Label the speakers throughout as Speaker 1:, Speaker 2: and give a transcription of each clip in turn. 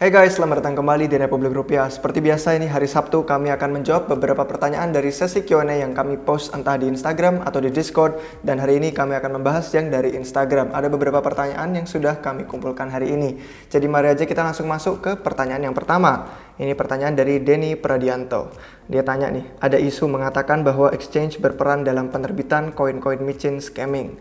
Speaker 1: Hey guys, selamat datang kembali di Republik Rupiah. Seperti biasa ini hari Sabtu kami akan menjawab beberapa pertanyaan dari sesi Q&A yang kami post entah di Instagram atau di Discord. Dan hari ini kami akan membahas yang dari Instagram. Ada beberapa pertanyaan yang sudah kami kumpulkan hari ini. Jadi mari aja kita langsung masuk ke pertanyaan yang pertama. Ini pertanyaan dari Denny Pradianto. Dia tanya nih, ada isu mengatakan bahwa exchange berperan dalam penerbitan koin-koin micin scamming.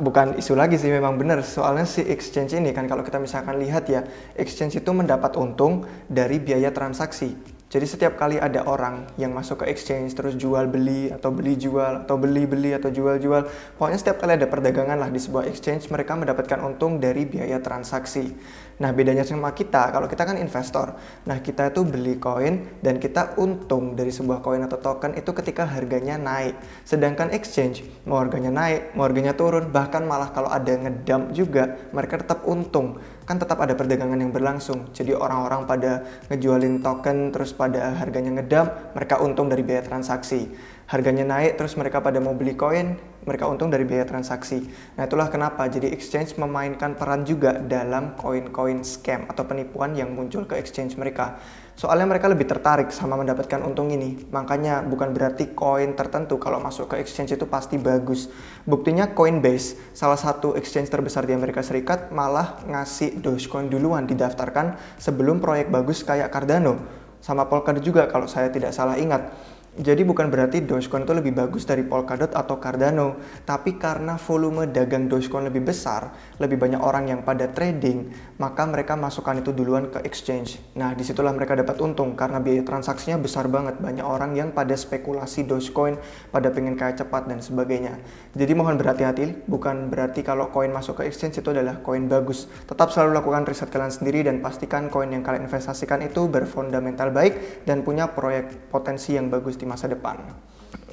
Speaker 1: Bukan isu lagi sih, memang benar. Soalnya si exchange ini kan kalau kita misalkan lihat ya, exchange itu mendapat untung dari biaya transaksi. Jadi setiap kali ada orang yang masuk ke exchange terus jual beli atau beli jual atau beli beli atau jual jual, pokoknya setiap kali ada perdagangan lah di sebuah exchange, mereka mendapatkan untung dari biaya transaksi. Nah bedanya sama kita, kalau kita kan investor, nah kita itu beli koin dan kita untung dari sebuah koin atau token itu ketika harganya naik. Sedangkan exchange mau harganya naik, mau harganya turun, bahkan malah kalau ada ngedump juga mereka tetap untung. Kan tetap ada perdagangan yang berlangsung. Jadi orang-orang pada ngejualin token terus pada harganya ngedump, mereka untung dari biaya transaksi. Harganya naik terus mereka pada mau beli koin, mereka untung dari biaya transaksi. Nah itulah kenapa jadi exchange memainkan peran juga dalam koin-koin scam atau penipuan yang muncul ke exchange mereka. Soalnya mereka lebih tertarik sama mendapatkan untung ini. Makanya bukan berarti koin tertentu kalau masuk ke exchange itu pasti bagus. Buktinya Coinbase, salah satu exchange terbesar di Amerika Serikat, malah ngasih Dogecoin duluan didaftarkan sebelum proyek bagus kayak Cardano. Sama Polkadot juga kalau saya tidak salah ingat. Jadi bukan berarti Dogecoin itu lebih bagus dari Polkadot atau Cardano, tapi karena volume dagang Dogecoin lebih besar, lebih banyak orang yang pada trading, maka mereka masukkan itu duluan ke exchange. Nah, disitulah mereka dapat untung karena biaya transaksinya besar banget. Banyak orang yang pada spekulasi Dogecoin, pada pengen kaya cepat dan sebagainya. Jadi mohon berhati-hati, bukan berarti kalau koin masuk ke exchange itu adalah koin bagus. Tetap selalu lakukan riset kalian sendiri dan pastikan koin yang kalian investasikan itu berfundamental baik dan punya proyek potensi yang bagus di masa depan.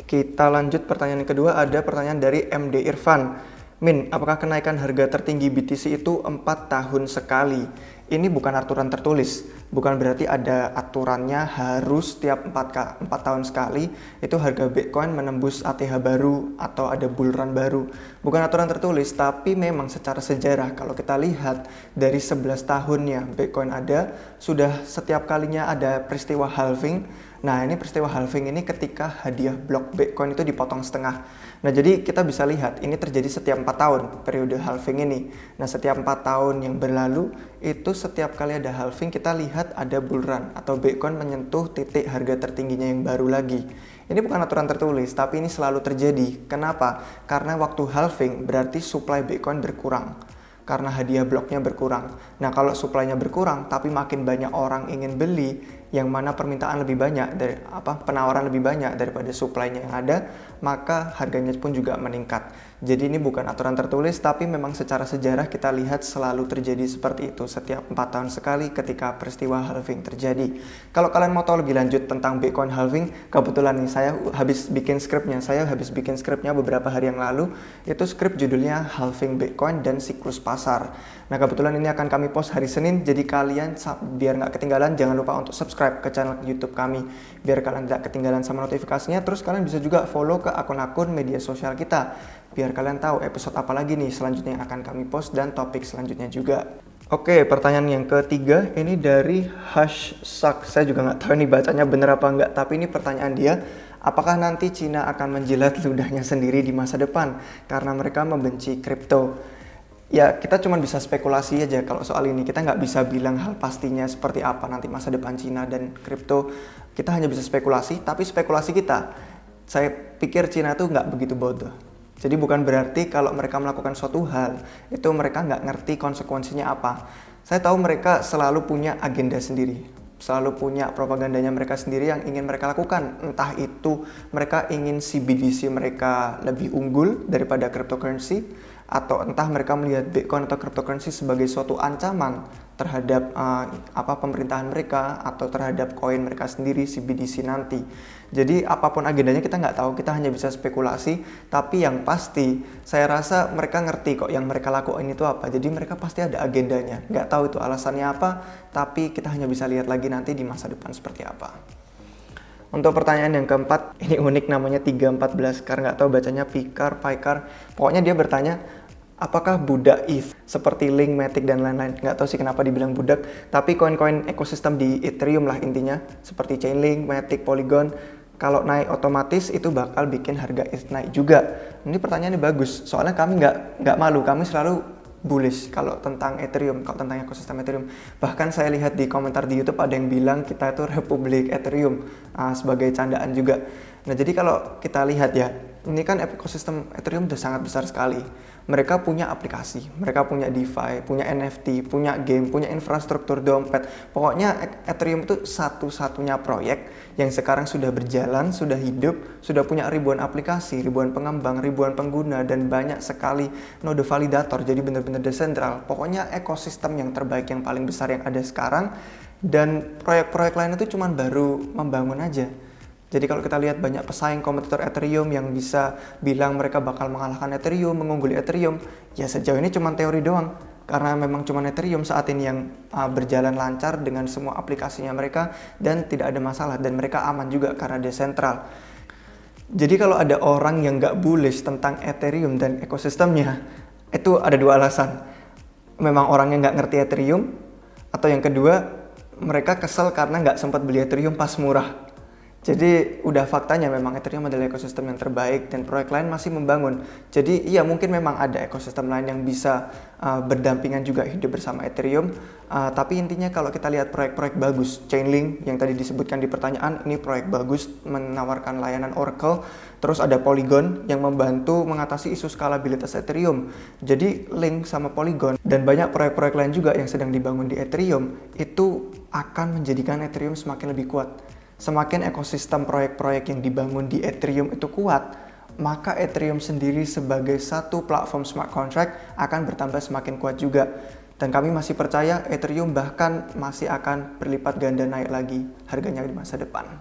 Speaker 1: Kita lanjut pertanyaan kedua, ada pertanyaan dari MD Irfan. Min, apakah kenaikan harga tertinggi BTC itu 4 tahun sekali? Ini bukan aturan tertulis, bukan berarti ada aturannya harus tiap 4 tahun sekali itu harga Bitcoin menembus ATH baru atau ada bull run baru. Bukan aturan tertulis, tapi memang secara sejarah kalau kita lihat dari 11 tahunnya Bitcoin ada, sudah setiap kalinya ada peristiwa halving. Nah ini peristiwa halving ini ketika hadiah blok Bitcoin itu dipotong setengah. Nah jadi kita bisa lihat ini terjadi setiap 4 tahun periode halving ini. Nah setiap 4 tahun yang berlalu itu setiap kali ada halving kita lihat ada bull run atau Bitcoin menyentuh titik harga tertingginya yang baru lagi. Ini bukan aturan tertulis tapi ini selalu terjadi. Kenapa? Karena waktu halving berarti supply Bitcoin berkurang. Karena hadiah bloknya berkurang. Nah kalau supply-nya berkurang tapi makin banyak orang ingin beli, yang mana permintaan lebih banyak dari penawaran lebih banyak daripada supply-nya yang ada, maka harganya pun juga meningkat. Jadi ini bukan aturan tertulis tapi memang secara sejarah kita lihat selalu terjadi seperti itu setiap 4 tahun sekali ketika peristiwa halving terjadi. Kalau kalian mau tahu lebih lanjut tentang Bitcoin halving, kebetulan nih saya habis bikin skripnya beberapa hari yang lalu. Itu skrip judulnya Halving Bitcoin dan Siklus Pasar. Nah kebetulan ini akan kami post hari Senin, jadi kalian biar nggak ketinggalan jangan lupa untuk subscribe ke channel YouTube kami biar kalian tidak ketinggalan sama notifikasinya. Terus kalian bisa juga follow ke akun-akun media sosial kita biar kalian tahu episode apa lagi nih selanjutnya yang akan kami post dan topik selanjutnya juga. Oke, pertanyaan yang ketiga ini dari Hashsak. Saya juga nggak tahu ini bacanya bener apa nggak, tapi ini pertanyaan dia. Apakah nanti Cina akan menjilat ludahnya sendiri di masa depan karena mereka membenci kripto? Ya kita cuma bisa spekulasi aja kalau soal ini. Kita nggak bisa bilang hal pastinya seperti apa nanti masa depan Cina dan kripto. Kita hanya bisa spekulasi, tapi spekulasi kita, saya pikir Cina tuh nggak begitu bodoh. Jadi bukan berarti kalau mereka melakukan suatu hal, itu mereka nggak ngerti konsekuensinya apa. Saya tahu mereka selalu punya agenda sendiri. Selalu punya propagandanya mereka sendiri yang ingin mereka lakukan. Entah itu mereka ingin CBDC mereka lebih unggul daripada cryptocurrency, atau entah mereka melihat Bitcoin atau cryptocurrency sebagai suatu ancaman terhadap pemerintahan mereka atau terhadap koin mereka sendiri CBDC nanti. Jadi apapun agendanya kita nggak tahu, kita hanya bisa spekulasi. Tapi yang pasti saya rasa mereka ngerti kok yang mereka lakukan itu apa. Jadi mereka pasti ada agendanya. Nggak tahu itu alasannya apa, tapi kita hanya bisa lihat lagi nanti di masa depan seperti apa. Untuk pertanyaan yang keempat, ini unik namanya 314 karena nggak tahu bacanya Pikar. Pokoknya dia bertanya, Apakah budak ETH seperti Link, Matic, dan lain-lain? Nggak tahu sih kenapa dibilang budak, tapi koin-koin ekosistem di Ethereum lah intinya, seperti Chainlink, Matic, Polygon, kalau naik otomatis itu bakal bikin harga ETH naik juga. Ini pertanyaannya bagus, soalnya kami nggak malu, kami selalu bullish kalau tentang Ethereum, kalau tentang ekosistem Ethereum. Bahkan saya lihat di komentar di YouTube ada yang bilang kita itu Republik Ethereum, sebagai candaan juga. Nah, jadi kalau kita lihat ya, ini kan ekosistem Ethereum udah sangat besar sekali. Mereka punya aplikasi, mereka punya DeFi, punya NFT, punya game, punya infrastruktur dompet. Pokoknya Ethereum itu satu-satunya proyek yang sekarang sudah berjalan, sudah hidup, sudah punya ribuan aplikasi, ribuan pengembang, ribuan pengguna, dan banyak sekali node validator. Jadi benar-benar desentral. Pokoknya ekosistem yang terbaik, yang paling besar yang ada sekarang. Dan proyek-proyek lain itu cuma baru membangun aja. Jadi kalau kita lihat banyak pesaing kompetitor Ethereum yang bisa bilang mereka bakal mengalahkan Ethereum, mengungguli Ethereum, ya sejauh ini cuma teori doang. Karena memang cuma Ethereum saat ini yang berjalan lancar dengan semua aplikasinya mereka dan tidak ada masalah, dan mereka aman juga karena desentral. Jadi kalau ada orang yang nggak bullish tentang Ethereum dan ekosistemnya, itu ada dua alasan. Memang orangnya nggak ngerti Ethereum, atau yang kedua, mereka kesel karena nggak sempat beli Ethereum pas murah. Jadi udah faktanya memang Ethereum adalah ekosistem yang terbaik dan proyek lain masih membangun. Jadi iya, mungkin memang ada ekosistem lain yang bisa berdampingan juga hidup bersama Ethereum. Tapi intinya kalau kita lihat proyek-proyek bagus, Chainlink yang tadi disebutkan di pertanyaan, ini proyek bagus menawarkan layanan Oracle. Terus ada Polygon yang membantu mengatasi isu skalabilitas Ethereum. Jadi Link sama Polygon dan banyak proyek-proyek lain juga yang sedang dibangun di Ethereum itu akan menjadikan Ethereum semakin lebih kuat. Semakin ekosistem proyek-proyek yang dibangun di Ethereum itu kuat, maka Ethereum sendiri sebagai satu platform smart contract akan bertambah semakin kuat juga. Dan kami masih percaya Ethereum bahkan masih akan berlipat ganda naik lagi harganya di masa depan.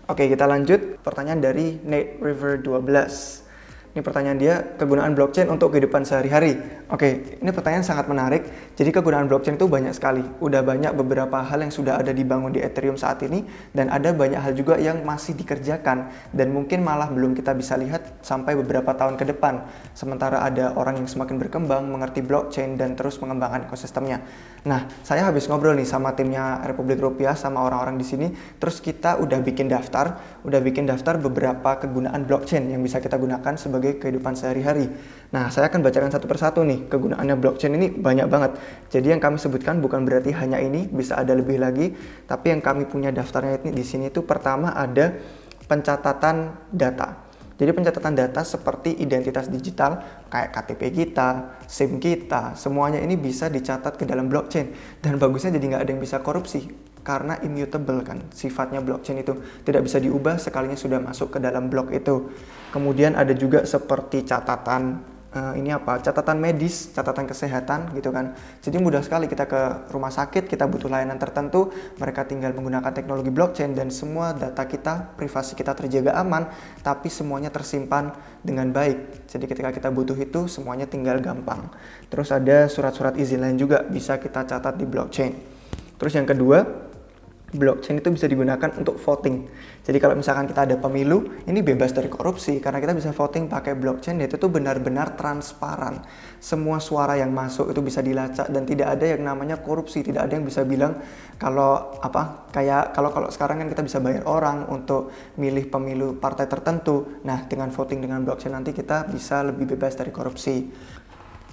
Speaker 1: Oke, kita lanjut. Pertanyaan dari Nate River 12. Ini pertanyaan dia, kegunaan blockchain untuk kehidupan sehari-hari. Oke, ini pertanyaan sangat menarik. Jadi kegunaan blockchain itu banyak sekali. Udah banyak beberapa hal yang sudah ada dibangun di Ethereum saat ini, dan ada banyak hal juga yang masih dikerjakan, dan mungkin malah belum kita bisa lihat sampai beberapa tahun ke depan. Sementara ada orang yang semakin berkembang, mengerti blockchain, dan terus mengembangkan ekosistemnya. Nah, saya habis ngobrol nih sama timnya Republik Rupiah, sama orang-orang di sini, terus kita udah bikin daftar beberapa kegunaan blockchain yang bisa kita gunakan sebagai kehidupan sehari-hari. Nah, saya akan bacakan satu persatu nih. Kegunaannya blockchain ini banyak banget. Jadi yang kami sebutkan bukan berarti hanya ini, bisa ada lebih lagi. Tapi yang kami punya daftarnya ini di sini itu pertama ada pencatatan data. Jadi pencatatan data seperti identitas digital, kayak KTP kita, SIM kita, semuanya ini bisa dicatat ke dalam blockchain. Dan bagusnya jadi nggak ada yang bisa korupsi, karena immutable kan, sifatnya blockchain itu tidak bisa diubah sekalinya sudah masuk ke dalam blok itu. Kemudian ada juga seperti catatan catatan medis, catatan kesehatan gitu kan. Jadi mudah sekali kita ke rumah sakit, kita butuh layanan tertentu, mereka tinggal menggunakan teknologi blockchain dan semua data kita, privasi kita terjaga aman, tapi semuanya tersimpan dengan baik. Jadi ketika kita butuh itu, semuanya tinggal gampang. Terus ada surat-surat izin lain juga bisa kita catat di blockchain. Terus yang kedua, blockchain itu bisa digunakan untuk voting. Jadi kalau misalkan kita ada pemilu, ini bebas dari korupsi karena kita bisa voting pakai blockchain, yaitu tuh benar-benar transparan. Semua suara yang masuk itu bisa dilacak dan tidak ada yang namanya korupsi, tidak ada yang bisa bilang kalau kalau sekarang kan kita bisa bayar orang untuk milih pemilu partai tertentu. Nah, dengan voting dengan blockchain nanti kita bisa lebih bebas dari korupsi.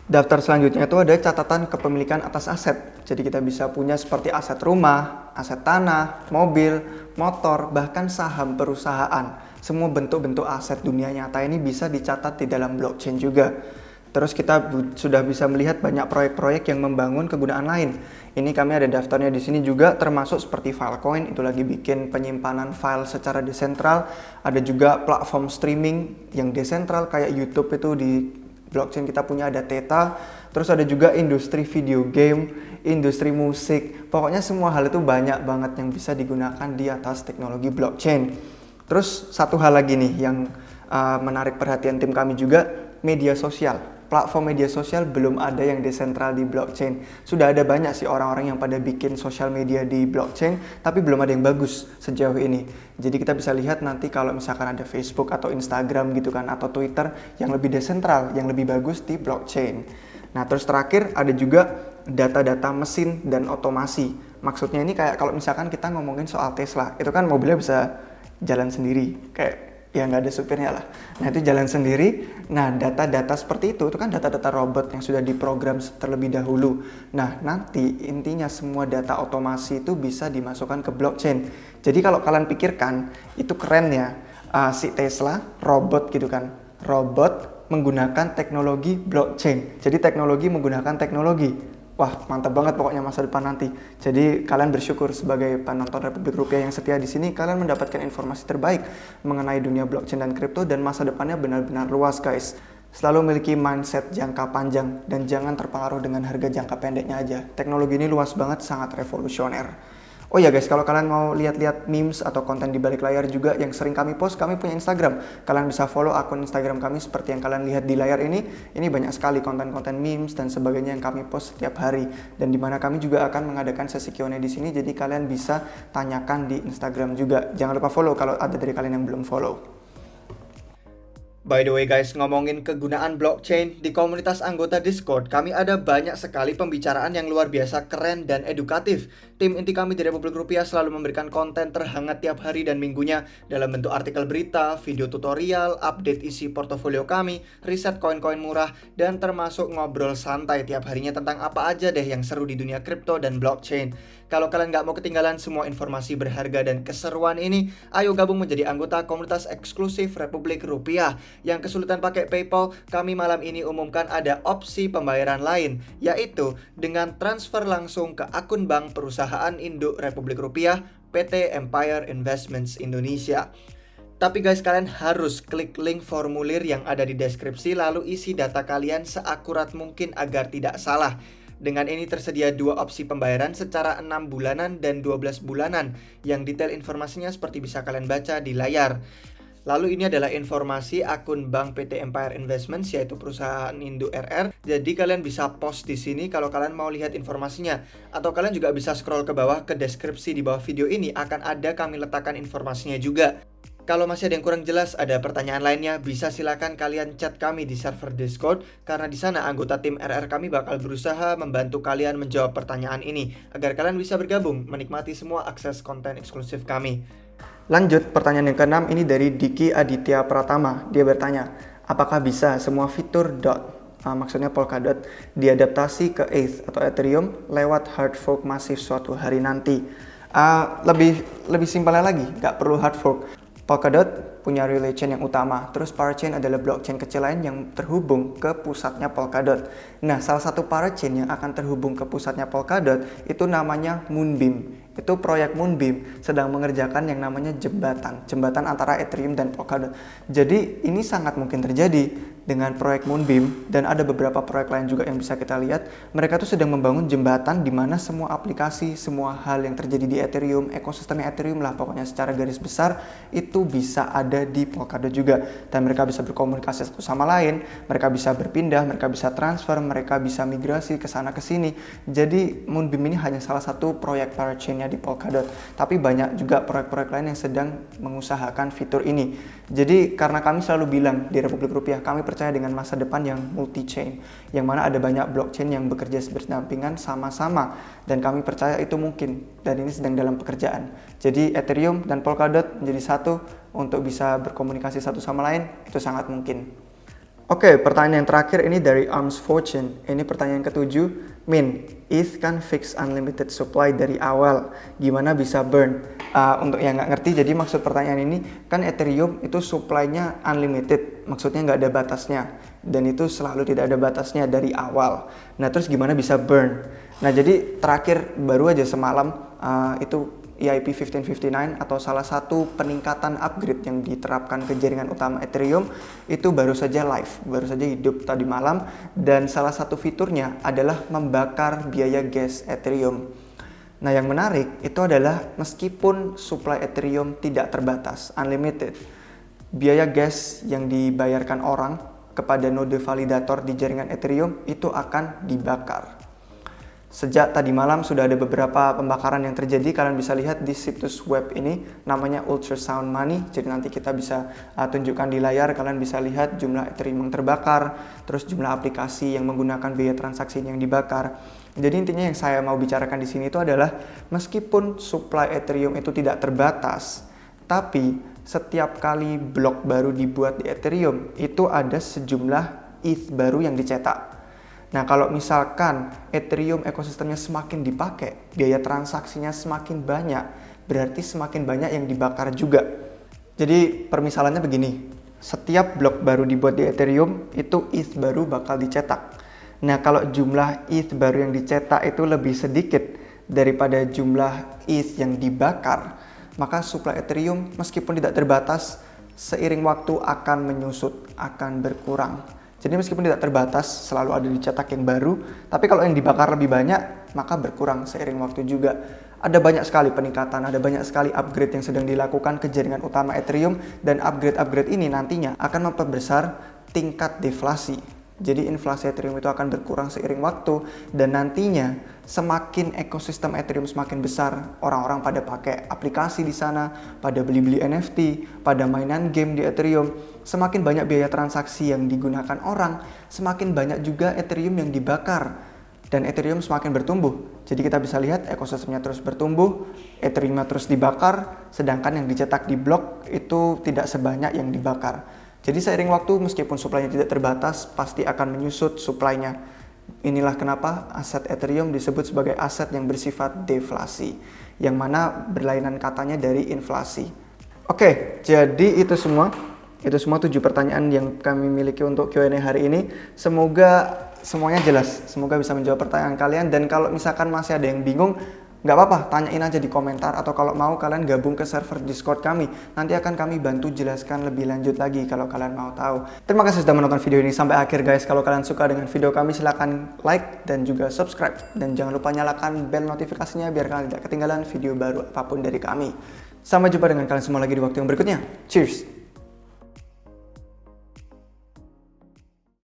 Speaker 1: Daftar selanjutnya itu ada catatan kepemilikan atas aset. Jadi kita bisa punya seperti aset rumah, aset tanah, mobil, motor, bahkan saham perusahaan. Semua bentuk-bentuk aset dunia nyata ini bisa dicatat di dalam blockchain juga. Terus kita sudah bisa melihat banyak proyek-proyek yang membangun kegunaan lain. Ini kami ada daftarnya di sini juga, termasuk seperti Filecoin, itu lagi bikin penyimpanan file secara desentral. Ada juga platform streaming yang desentral kayak YouTube itu di blockchain kita punya ada Theta, terus ada juga industri video game, industri musik, pokoknya semua hal itu banyak banget yang bisa digunakan di atas teknologi blockchain. Terus satu hal lagi nih yang menarik perhatian tim kami juga, media sosial. platform media sosial belum ada yang desentral di blockchain. Sudah ada banyak sih orang-orang yang pada bikin sosial media di blockchain, tapi belum ada yang bagus sejauh ini. Jadi kita bisa lihat nanti kalau misalkan ada Facebook atau Instagram gitu kan, atau Twitter yang lebih desentral, yang lebih bagus di blockchain. Nah terus terakhir ada juga data-data mesin dan otomasi. Maksudnya ini kayak kalau misalkan kita ngomongin soal Tesla, itu kan mobilnya bisa jalan sendiri, kayak ya nggak ada supirnya lah. Nah itu jalan sendiri. Nah data-data seperti itu kan data-data robot yang sudah diprogram terlebih dahulu. Nah nanti intinya semua data otomasi itu bisa dimasukkan ke blockchain. Jadi kalau kalian pikirkan itu keren ya, si Tesla robot gitu kan, robot menggunakan teknologi blockchain. Jadi teknologi menggunakan teknologi. Wah, mantap banget pokoknya masa depan nanti. Jadi kalian bersyukur sebagai penonton Republik Rupiah yang setia di sini, kalian mendapatkan informasi terbaik mengenai dunia blockchain dan kripto, dan masa depannya benar-benar luas, guys. Selalu memiliki mindset jangka panjang dan jangan terpengaruh dengan harga jangka pendeknya aja. Teknologi ini luas banget, sangat revolusioner. Oh ya guys, kalau kalian mau lihat-lihat memes atau konten di balik layar juga yang sering kami post, kami punya Instagram. Kalian bisa follow akun Instagram kami seperti yang kalian lihat di layar ini. Ini banyak sekali konten-konten memes dan sebagainya yang kami post setiap hari. Dan di mana kami juga akan mengadakan sesi Q&A di sini, jadi kalian bisa tanyakan di Instagram juga. Jangan lupa follow kalau ada dari kalian yang belum follow. By the way guys, ngomongin kegunaan blockchain, di komunitas anggota Discord kami ada banyak sekali pembicaraan yang luar biasa keren dan edukatif. Tim inti kami di Republik Rupiah selalu memberikan konten terhangat tiap hari dan minggunya dalam bentuk artikel berita, video tutorial, update isi portofolio kami, riset koin-koin murah, dan termasuk ngobrol santai tiap harinya tentang apa aja deh yang seru di dunia kripto dan blockchain. Kalau kalian nggak mau ketinggalan semua informasi berharga dan keseruan ini, ayo gabung menjadi anggota komunitas eksklusif Republik Rupiah. Yang kesulitan pakai PayPal, kami malam ini umumkan ada opsi pembayaran lain, yaitu dengan transfer langsung ke akun bank perusahaan induk Republik Rupiah, PT Empire Investments Indonesia. Tapi guys, kalian harus klik link formulir yang ada di deskripsi lalu isi data kalian seakurat mungkin agar tidak salah. Dengan ini tersedia dua opsi pembayaran secara 6 bulanan dan 12 bulanan, yang detail informasinya seperti bisa kalian baca di layar. Lalu ini adalah informasi akun Bank PT Empire Investments, yaitu perusahaan induk RR. Jadi kalian bisa post di sini kalau kalian mau lihat informasinya. Atau kalian juga bisa scroll ke bawah ke deskripsi di bawah video ini, akan ada kami letakkan informasinya juga. Kalau masih ada yang kurang jelas, ada pertanyaan lainnya, bisa silakan kalian chat kami di server Discord, karena di sana anggota tim RR kami bakal berusaha membantu kalian menjawab pertanyaan ini, agar kalian bisa bergabung, menikmati semua akses konten eksklusif kami. Lanjut, pertanyaan yang keenam ini dari Diki Aditya Pratama. Dia bertanya, apakah bisa semua fitur maksudnya Polkadot diadaptasi ke ETH atau Ethereum lewat hard fork masif suatu hari nanti? Lebih simpelnya lagi, nggak perlu hard fork. Polkadot punya relay chain yang utama, terus parachain adalah blockchain kecil lain yang terhubung ke pusatnya Polkadot. Nah, salah satu parachain yang akan terhubung ke pusatnya Polkadot itu namanya Moonbeam. Itu proyek Moonbeam sedang mengerjakan yang namanya jembatan antara Ethereum dan Polkadot. Jadi ini sangat mungkin terjadi dengan proyek Moonbeam, dan ada beberapa proyek lain juga yang bisa kita lihat. Mereka tuh sedang membangun jembatan di mana semua aplikasi, semua hal yang terjadi di Ethereum, ekosistemnya Ethereum lah pokoknya secara garis besar itu bisa ada di Polkadot juga, dan mereka bisa berkomunikasi satu sama lain, mereka bisa berpindah, mereka bisa transfer, mereka bisa migrasi ke sana ke sini. Jadi Moonbeam ini hanya salah satu proyek parachain di Polkadot, tapi banyak juga proyek-proyek lain yang sedang mengusahakan fitur ini. Jadi karena kami selalu bilang di Republik Rupiah, kami percaya dengan masa depan yang multi-chain, yang mana ada banyak blockchain yang bekerja berdampingan sama-sama, dan kami percaya itu mungkin, dan ini sedang dalam pekerjaan. Jadi Ethereum dan Polkadot menjadi satu untuk bisa berkomunikasi satu sama lain, itu sangat mungkin. Oke, pertanyaan yang terakhir ini dari Arms Fortune. Ini pertanyaan ketujuh. Min, ETH kan fix unlimited supply dari awal. Gimana bisa burn? Untuk yang nggak ngerti, jadi maksud pertanyaan ini, kan Ethereum itu supply-nya unlimited. Maksudnya nggak ada batasnya. Dan itu selalu tidak ada batasnya dari awal. Nah, terus gimana bisa burn? Nah, jadi terakhir baru aja semalam itu EIP 1559 atau salah satu peningkatan upgrade yang diterapkan ke jaringan utama Ethereum itu baru saja live, baru saja hidup tadi malam, dan salah satu fiturnya adalah membakar biaya gas Ethereum. Nah, yang menarik itu adalah meskipun supply Ethereum tidak terbatas, unlimited, biaya gas yang dibayarkan orang kepada node validator di jaringan Ethereum itu akan dibakar. Sejak tadi malam sudah ada beberapa pembakaran yang terjadi. Kalian bisa lihat di situs web ini namanya Ultrasound Money. Jadi nanti kita bisa tunjukkan di layar. Kalian bisa lihat jumlah Ethereum yang terbakar, terus jumlah aplikasi yang menggunakan biaya transaksi yang dibakar. Jadi intinya yang saya mau bicarakan di sini itu adalah meskipun supply Ethereum itu tidak terbatas, tapi setiap kali blok baru dibuat di Ethereum itu ada sejumlah ETH baru yang dicetak. Nah, kalau misalkan Ethereum ekosistemnya semakin dipakai, biaya transaksinya semakin banyak, berarti semakin banyak yang dibakar juga. Jadi permisalannya begini, setiap blok baru dibuat di Ethereum, itu ETH baru bakal dicetak. Nah, kalau jumlah ETH baru yang dicetak itu lebih sedikit daripada jumlah ETH yang dibakar, maka supply Ethereum meskipun tidak terbatas, seiring waktu akan menyusut, akan berkurang. Jadi meskipun tidak terbatas, selalu ada dicetak yang baru, tapi kalau yang dibakar lebih banyak, maka berkurang seiring waktu juga. Ada banyak sekali peningkatan, ada banyak sekali upgrade yang sedang dilakukan ke jaringan utama Ethereum, dan upgrade-upgrade ini nantinya akan memperbesar tingkat deflasi. Jadi inflasi Ethereum itu akan berkurang seiring waktu, dan nantinya semakin ekosistem Ethereum semakin besar, orang-orang pada pakai aplikasi di sana, pada beli-beli NFT, pada mainan game di Ethereum, semakin banyak biaya transaksi yang digunakan orang, semakin banyak juga Ethereum yang dibakar, dan Ethereum semakin bertumbuh. Jadi kita bisa lihat ekosistemnya terus bertumbuh, Ethereum terus dibakar, sedangkan yang dicetak di blok itu tidak sebanyak yang dibakar. Jadi seiring waktu meskipun supply-nya tidak terbatas, pasti akan menyusut supply-nya. Inilah kenapa aset Ethereum disebut sebagai aset yang bersifat deflasi, yang mana berlainan katanya dari inflasi. Oke, jadi itu semua 7 pertanyaan yang kami miliki untuk Q&A hari ini. Semoga semuanya jelas, semoga bisa menjawab pertanyaan kalian. Dan kalau misalkan masih ada yang bingung, nggak apa-apa, tanyain aja di komentar, atau kalau mau kalian gabung ke server Discord kami, nanti akan kami bantu jelaskan lebih lanjut lagi kalau kalian mau tahu. Terima kasih sudah menonton video ini sampai akhir guys. Kalau kalian suka dengan video kami, silahkan like dan juga subscribe, dan jangan lupa nyalakan bel notifikasinya biar kalian tidak ketinggalan video baru apapun dari kami. Sampai jumpa dengan kalian semua lagi di waktu yang berikutnya. Cheers!